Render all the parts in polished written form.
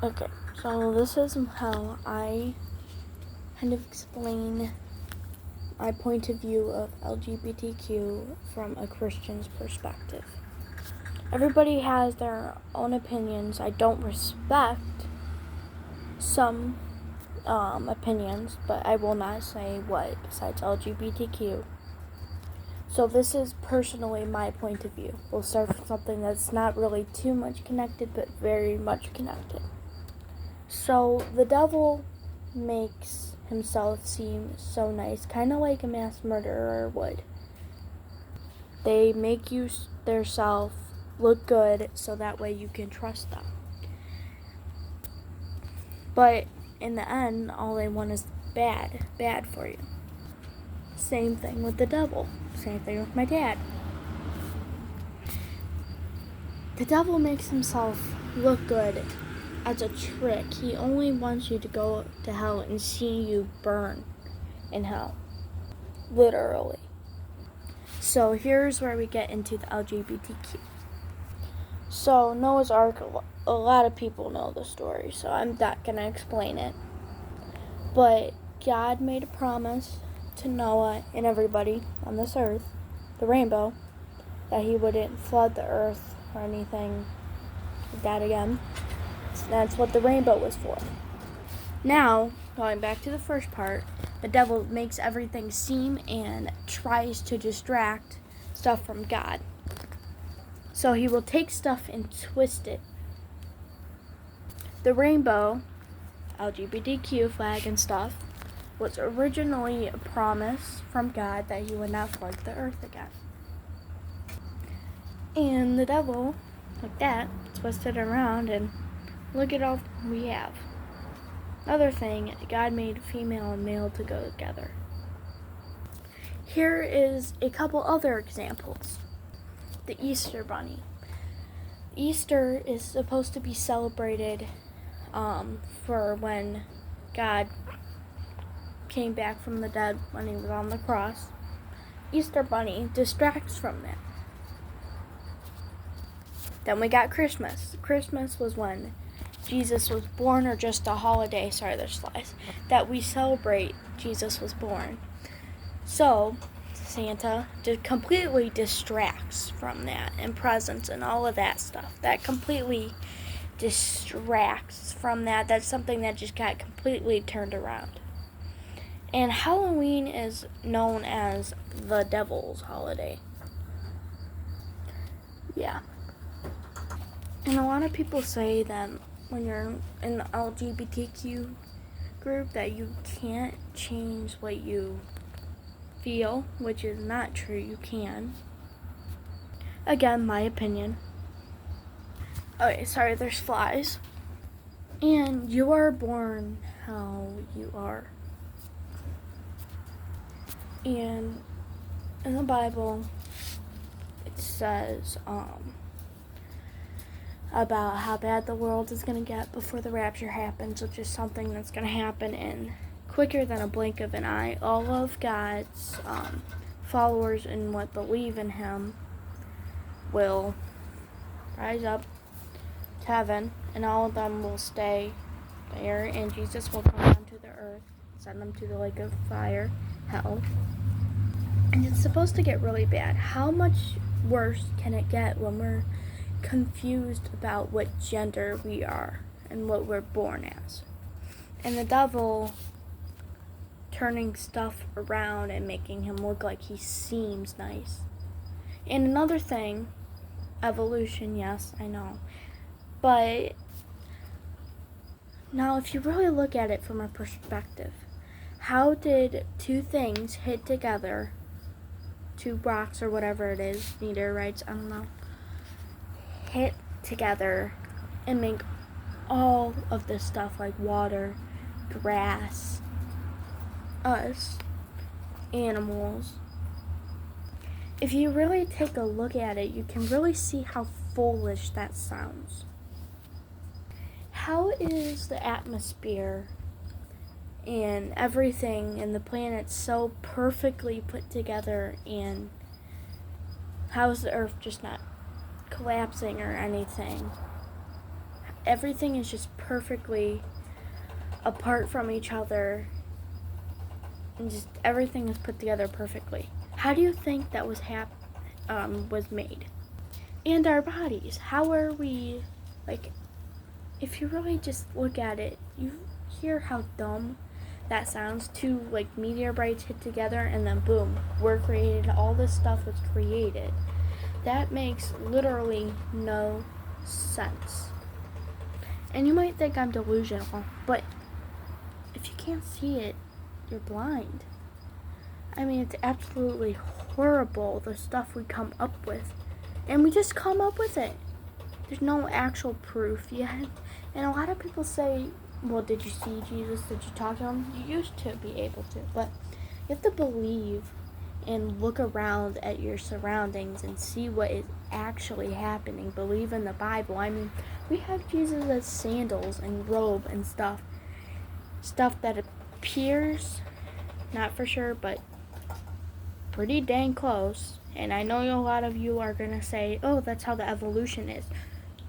Okay, so this is how I kind of explain my point of view of LGBTQ from a Christian's perspective. Everybody has their own opinions. I don't respect some opinions, but I will not say what besides LGBTQ. So this is personally my point of view. We'll start with something that's not really too much connected, but very much connected. So the devil makes himself seem so nice, kind of like a mass murderer would. They make you their self look good so that way you can trust them. But in the end, all they want is bad for you. Same thing with the devil. Same thing with my dad. The devil makes himself look good as a trick. He only wants you to go to hell and see you burn in hell. Literally. So here's where we get into the LGBTQ. So Noah's Ark, a lot of people know the story, so I'm not going to explain it. But God made a promise to Noah and everybody on this earth, the rainbow, that he wouldn't flood the earth or anything like that again. That's what the rainbow was for. Now, going back to the first part, the devil makes everything seem and tries to distract stuff from God. So he will take stuff and twist it. The rainbow, LGBTQ flag and stuff, was originally a promise from God that he would not flood the earth again. And the devil, like that, twisted it around and look at all we have. Another thing, God made female and male to go together. Here is a couple other examples. The Easter Bunny. Easter is supposed to be celebrated for when God came back from the dead when he was on the cross. Easter Bunny distracts from that. Then we got Christmas. Christmas was when Jesus was born, or just a holiday, that we celebrate Jesus was born. So Santa completely distracts from that, and presents and all of that stuff. That completely distracts from that. That's something that just got completely turned around. And Halloween is known as the devil's holiday. Yeah. And a lot of people say that when you're in the LGBTQ group that you can't change what you feel, which is not true. You can. Again, my opinion. Okay, sorry, there's flies. And you are born how you are. And in the Bible, it says about how bad the world is going to get before the rapture happens, which is something that's going to happen in quicker than a blink of an eye. All of God's followers and what believe in him will rise up to heaven, and all of them will stay there, and Jesus will come down to the earth, send them to the lake of fire, hell. And it's supposed to get really bad. How much worse can it get when we're confused about what gender we are and what we're born as? And the devil turning stuff around and making him look like he seems nice. And another thing, evolution, yes, I know. But now if you really look at it from a perspective, how did two things hit together, two rocks or whatever it is, meteorites, I don't know, hit together and make all of this stuff like water, grass, us, animals? If you really take a look at it, you can really see how foolish that sounds. How is the atmosphere and everything in the planet so perfectly put together, and how is the earth just not collapsing or anything? everything is just perfectly apart from each other, and just everything is put together perfectly. How do you think that was made? And our bodies, how are we, like, if you really just look at it, you hear how dumb that sounds. Two, like, meteorites hit together and then boom, we're created. All this stuff was created. That makes literally no sense. And you might think I'm delusional, but if you can't see it, you're blind. I mean, it's absolutely horrible, the stuff we come up with. And we just come up with it. There's no actual proof yet. And a lot of people say, well, did you see Jesus? Did you talk to him? You used to be able to. But you have to believe and look around at your surroundings and see what is actually happening. Believe in the Bible. I mean, we have Jesus' sandals and robe and stuff. Stuff that appears, not for sure, but pretty dang close. And I know a lot of you are going to say, oh, that's how the evolution is.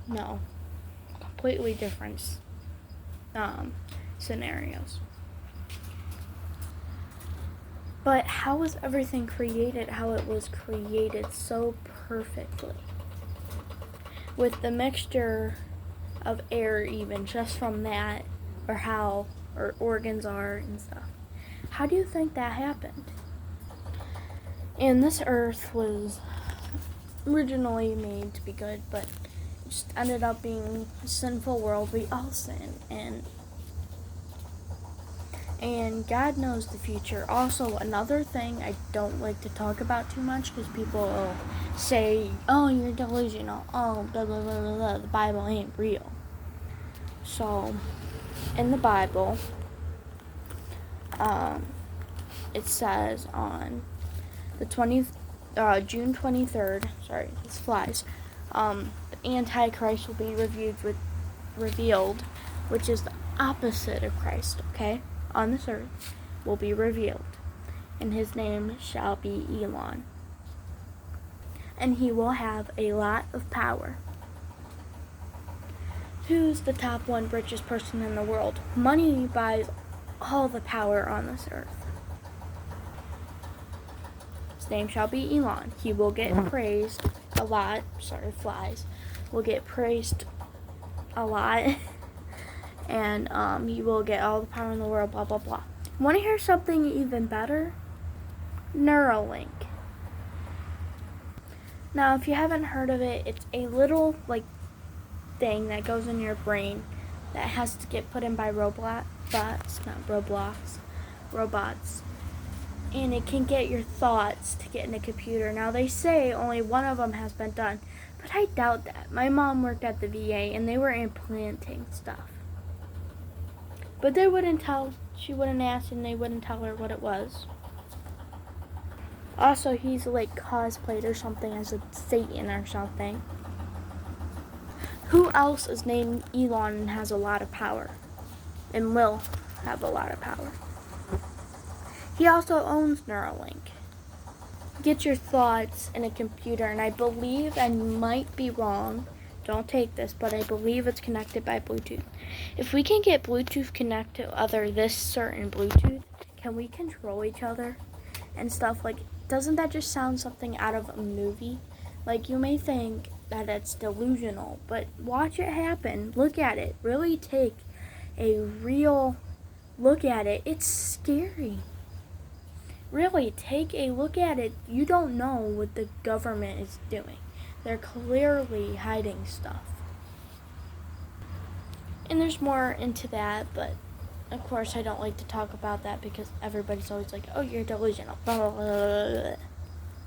No. Completely different scenarios. But how was everything created how it was created so perfectly? With the mixture of air even, just from that, or how our organs are and stuff. How do you think that happened? And this earth was originally made to be good, but it just ended up being a sinful world. We all sin, and God knows the future. Also, another thing I don't like to talk about too much, because people will say, oh, you're delusional, oh, blah, blah, blah, blah, blah, the Bible ain't real. So, in the Bible, it says on the June 23rd, sorry, this flies, the Antichrist will be revealed, which is the opposite of Christ, okay, on this earth, will be revealed, and his name shall be Elon, and he will have a lot of power. Who's the top one richest person in the world? Money buys all the power on this earth. His name shall be Elon. He will get praised a lot. Sorry, flies. Will get praised a lot. And he will get all the power in the world, blah, blah, blah. Want to hear something even better? Nerolink. Now, if you haven't heard of it, it's a little, like, thing that goes in your brain that has to get put in by robots, and it can get your thoughts to get in a computer. Now, they say only one of them has been done, but I doubt that. My mom worked at the VA, and they were implanting stuff, but they wouldn't tell. She wouldn't ask, and they wouldn't tell her what it was. Also, he's like cosplayed or something as a Satan or something. Who else is named Elon and has a lot of power? And will have a lot of power. He also owns Neuralink. Get your thoughts in a computer, and I believe, I might be wrong, don't take this, but I believe it's connected by Bluetooth. If we can get Bluetooth connected to this certain Bluetooth, can we control each other and stuff? Like, doesn't that just sound something out of a movie? Like, you may think that it's delusional, but watch it happen. Look at it. Really take a real look at it. It's scary. Really, take a look at it. You don't know what the government is doing. They're clearly hiding stuff. And there's more into that, but of course I don't like to talk about that because everybody's always like, oh, you're delusional, blah, blah, blah, blah, blah.